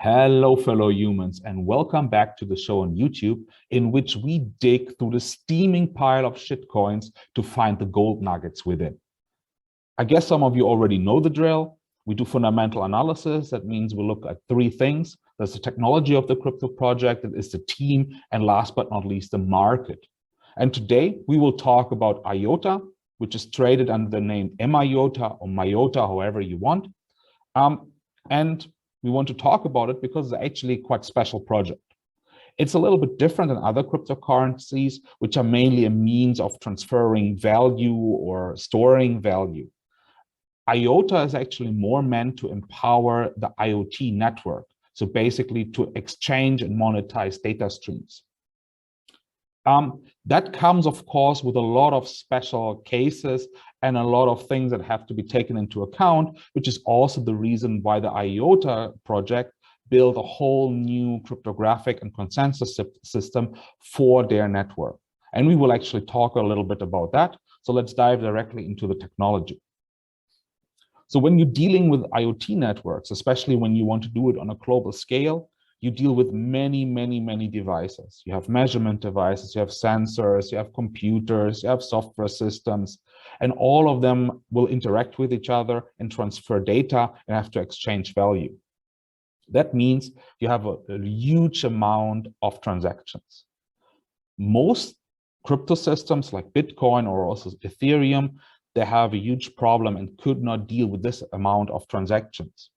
Hello, fellow humans, and welcome back to the show on YouTube, in which we dig through the steaming pile of shitcoins to find the gold nuggets within. I guess some of you already know the drill. We do fundamental analysis. That means we look at three things. There's the technology of the crypto project, it is the team, and last but not least, the market. And today we will talk about IOTA, which is traded under the name MIOTA or MIOTA, however you want. And we want to talk about it because it's actually quite a special project. It's a little bit different than other cryptocurrencies, which are mainly a means of transferring value or storing value. IOTA is actually more meant to empower the IoT network. So basically to exchange and monetize data streams. That comes, of course, with a lot of special cases and a lot of things that have to be taken into account, which is also the reason why the IOTA project built a whole new cryptographic and consensus system for their network. And we will actually talk a little bit about that. So let's dive directly into the technology. So when you're dealing with IoT networks, especially when you want to do it on a global scale, you deal with many devices. You have measurement devices, you have sensors, you have computers, you have software systems, and all of them will interact with each other and transfer data and have to exchange value. That means you have a huge amount of transactions. Most crypto systems like Bitcoin or also Ethereum, they have a huge problem and could not deal with this amount of transactions.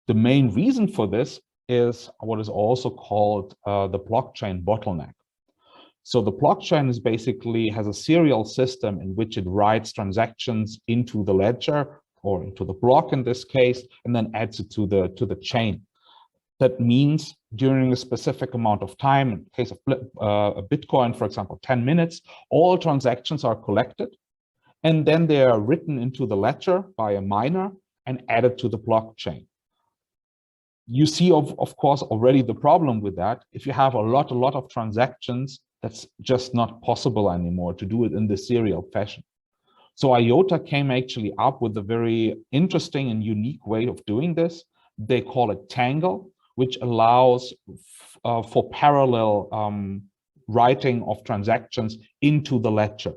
The main reason for this is what is also called the blockchain bottleneck. So the blockchain is basically has a serial system in which it writes transactions into the ledger or into the block in this case, and then adds it to the chain. That means during a specific amount of time, in the case of Bitcoin, for example, 10 minutes, all transactions are collected, and then they are written into the ledger by a miner and added to the blockchain. You see, of course, already the problem with that. If you have a lot of transactions, that's just not possible anymore to do it in the serial fashion. So IOTA came actually up with a very interesting and unique way of doing this. They call it Tangle, which allows for parallel writing of transactions into the ledger.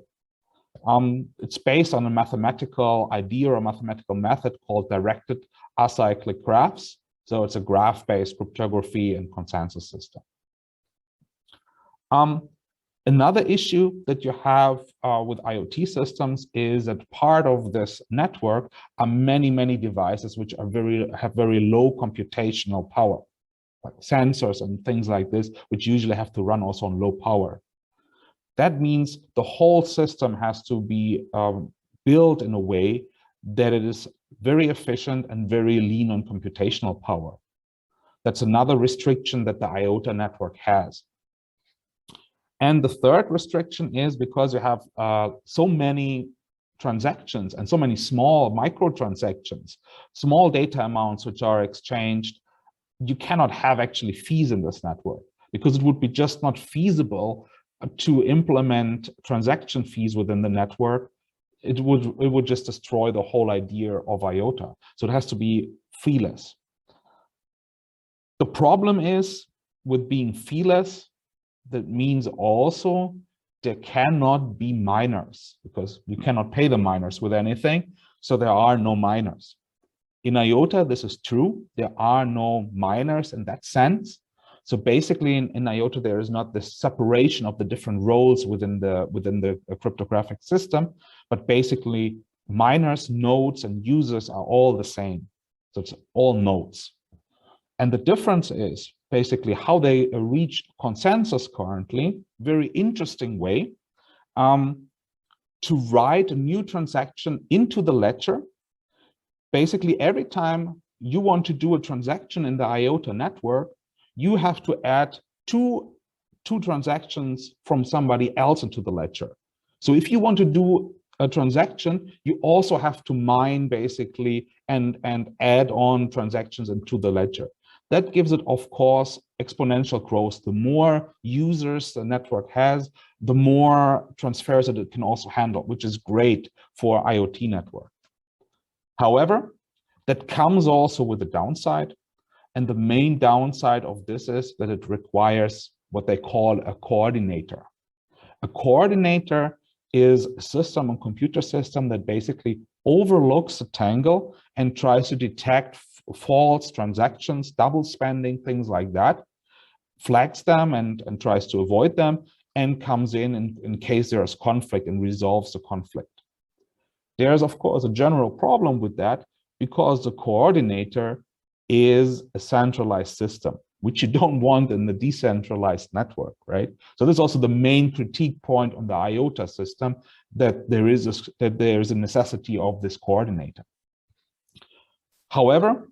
It's based on a mathematical idea or a mathematical method called directed acyclic graphs. So it's a graph-based cryptography and consensus system. Another issue that you have with IoT systems is that part of this network are many devices which are have very low computational power, like sensors and things like this, which usually have to run also on low power. That means the whole system has to be built in a way that it is very efficient and very lean on computational power. That's another restriction that the IOTA network has. And the third restriction is because you have so many transactions and so many small microtransactions, small data amounts which are exchanged, you cannot have actually fees in this network because it would be just not feasible to implement transaction fees within the network. It would just destroy the whole idea of IOTA. So it has to be feeless. The problem is with being feeless, that means also there cannot be miners because you cannot pay the miners with anything. So there are no miners. In IOTA, this is true. There are no miners in that sense. So basically in IOTA, there is not the separation of the different roles within the cryptographic system, but basically miners, nodes, and users are all the same. So it's all nodes. And the difference is basically how they reach consensus currently, very interesting way, to write a new transaction into the ledger. Basically, every time you want to do a transaction in the IOTA network, you have to add two transactions from somebody else into the ledger. So if you want to do a transaction, you also have to mine basically and add on transactions into the ledger. That gives it, of course, exponential growth. The more users the network has, the more transfers that it can also handle, which is great for IoT network. However, that comes also with a downside. And the main downside of this is that it requires what they call a coordinator. A coordinator is a system, a computer system that basically overlooks a tangle and tries to detect false transactions, double spending, things like that, flags them and tries to avoid them, and comes in case there is conflict and resolves the conflict. There's, of course, a general problem with that because the coordinator is a centralized system, which you don't want in the decentralized network, right? So this is also the main critique point on the IOTA system, that there is a necessity of this coordinator. However,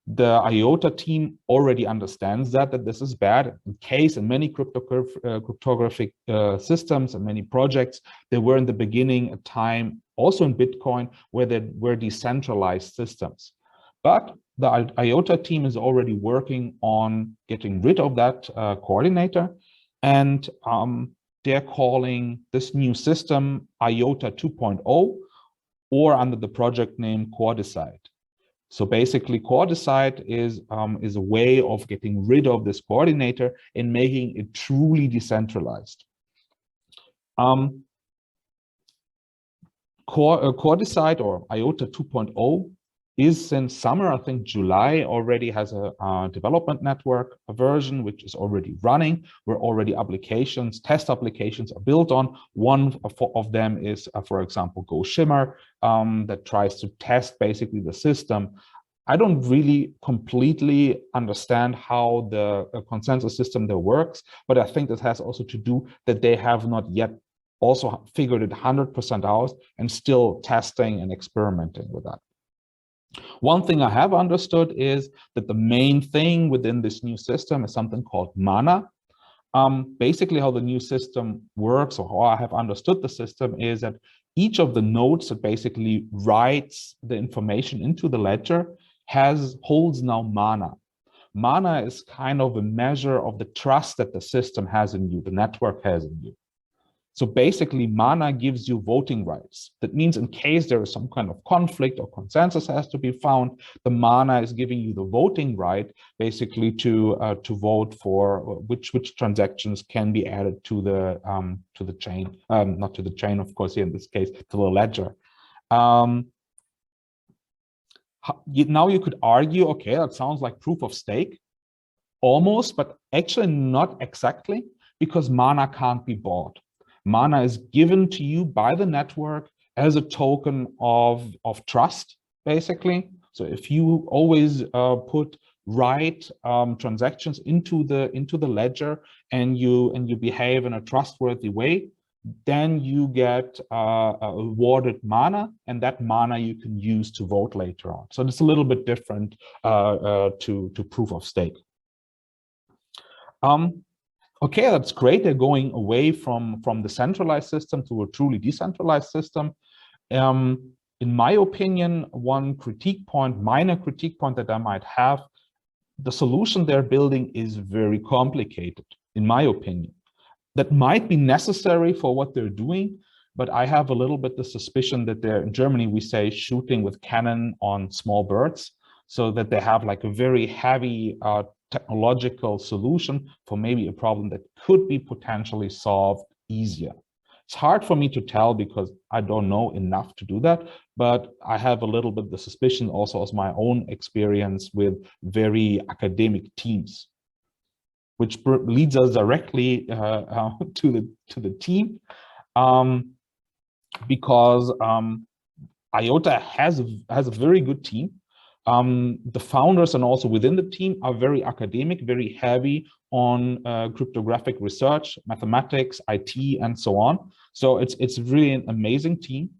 the IOTA team already understands that this is bad. In case in many cryptographic systems and many projects, there were in the beginning a time also in Bitcoin where there were decentralized systems. But the IOTA team is already working on getting rid of that coordinator, and they're calling this new system IOTA 2.0, or under the project name Coordicide. So basically, Coordicide is a way of getting rid of this coordinator and making it truly decentralized. Coordicide, or IOTA 2.0, is since summer, I think July, already has a development network, a version which is already running, where already applications, test applications are built on. One of them is, for example, Go Shimmer, that tries to test basically the system. I don't really completely understand how the consensus system there works, but I think this has also to do that they have not yet also figured it 100% out and still testing and experimenting with that. One thing I have understood is that the main thing within this new system is something called mana. Basically, how the new system works, or how I have understood the system, is that each of the nodes that basically writes the information into the ledger holds now mana. Mana is kind of a measure of the trust that the system has in you, the network has in you. So basically, mana gives you voting rights. That means in case there is some kind of conflict or consensus has to be found, the mana is giving you the voting right, basically to vote for which transactions can be added to the chain, not to the chain, of course, here in this case, to the ledger. Now you could argue, okay, that sounds like proof of stake, almost, but actually not exactly, because mana can't be bought. Mana is given to you by the network as a token of trust, basically. So if you always put right transactions into the ledger and you behave in a trustworthy way, then you get awarded mana, and that mana you can use to vote later on. So it's a little bit different to proof of stake. Okay, that's great. They're going away from the centralized system to a truly decentralized system. In my opinion, one minor critique point that I might have, the solution they're building is very complicated, in my opinion. That might be necessary for what they're doing, but I have a little bit the suspicion that in Germany, we say shooting with cannon on small birds, so that they have like a very heavy technological solution for maybe a problem that could be potentially solved easier. It's hard for me to tell because I don't know enough to do that, but I have a little bit the suspicion also as my own experience with very academic teams, which leads us directly to the team, because IOTA has a very good team. The founders and also within the team are very academic, very heavy on cryptographic research, mathematics, IT, and so on. So it's really an amazing team.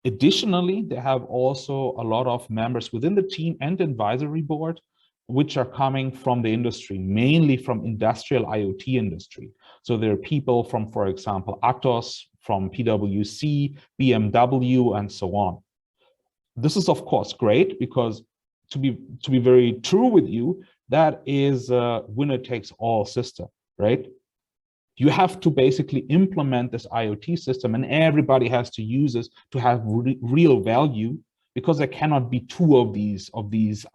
Additionally, they have also a lot of members within the team and advisory board, which are coming from the industry, mainly from industrial IoT industry. So there are people from, for example, Atos, from PwC, BMW, and so on. This is, of course, great because to be very true with you, that is a winner-takes-all system, right? You have to basically implement this IoT system, and everybody has to use this to have real value, because there cannot be two of these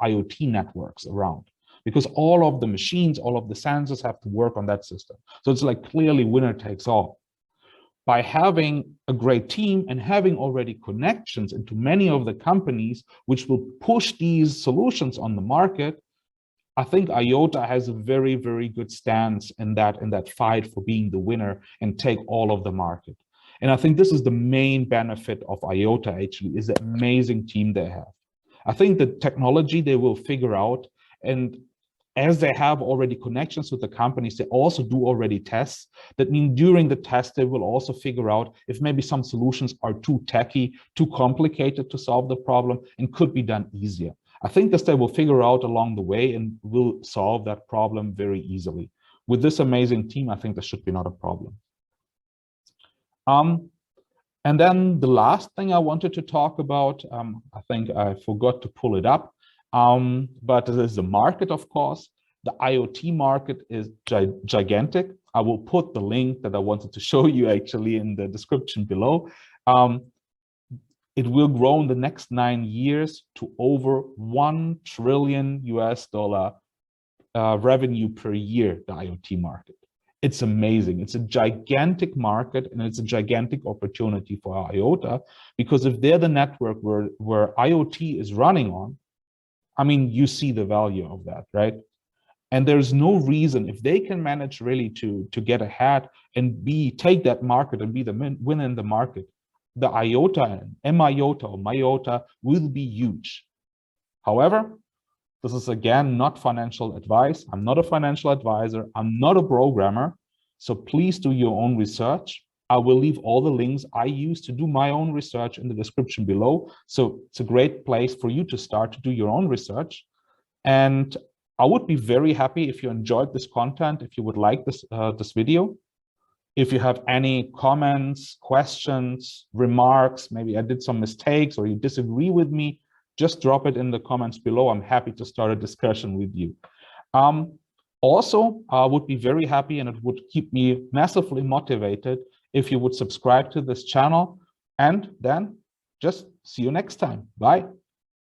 IoT networks around, because all of the machines, all of the sensors have to work on that system. So it's like clearly winner takes all. By having a great team and having already connections into many of the companies which will push these solutions on the market, I think IOTA has a very, very good stance in that fight for being the winner and take all of the market. And I think this is the main benefit of IOTA actually, is the amazing team they have. I think the technology they will figure out, and as they have already connections with the companies, they also do already tests. That means during the test, they will also figure out if maybe some solutions are too techy, too complicated to solve the problem and could be done easier. I think this they will figure out along the way and will solve that problem very easily. With this amazing team, I think this should be not a problem. And then the last thing I wanted to talk about, I think I forgot to pull it up. But it is the market, of course. The IoT market is gigantic. I will put the link that I wanted to show you actually in the description below. It will grow in the next 9 years to over $1 trillion revenue per year, the IoT market. It's amazing. It's a gigantic market and it's a gigantic opportunity for IOTA, because if they're the network where IoT is running on, I mean, you see the value of that, right? And there's no reason, if they can manage really to get ahead and take that market and be the winner in the market, the IOTA and MIOTA or MIOTA will be huge. However, this is again not financial advice. I'm not a financial advisor. I'm not a programmer. So please do your own research. I will leave all the links I use to do my own research in the description below. So it's a great place for you to start to do your own research. And I would be very happy if you enjoyed this content, if you would like this video. If you have any comments, questions, remarks, maybe I did some mistakes or you disagree with me, just drop it in the comments below. I'm happy to start a discussion with you. Also, I would be very happy, and it would keep me massively motivated if you would subscribe to this channel, and then just see you next time. Bye.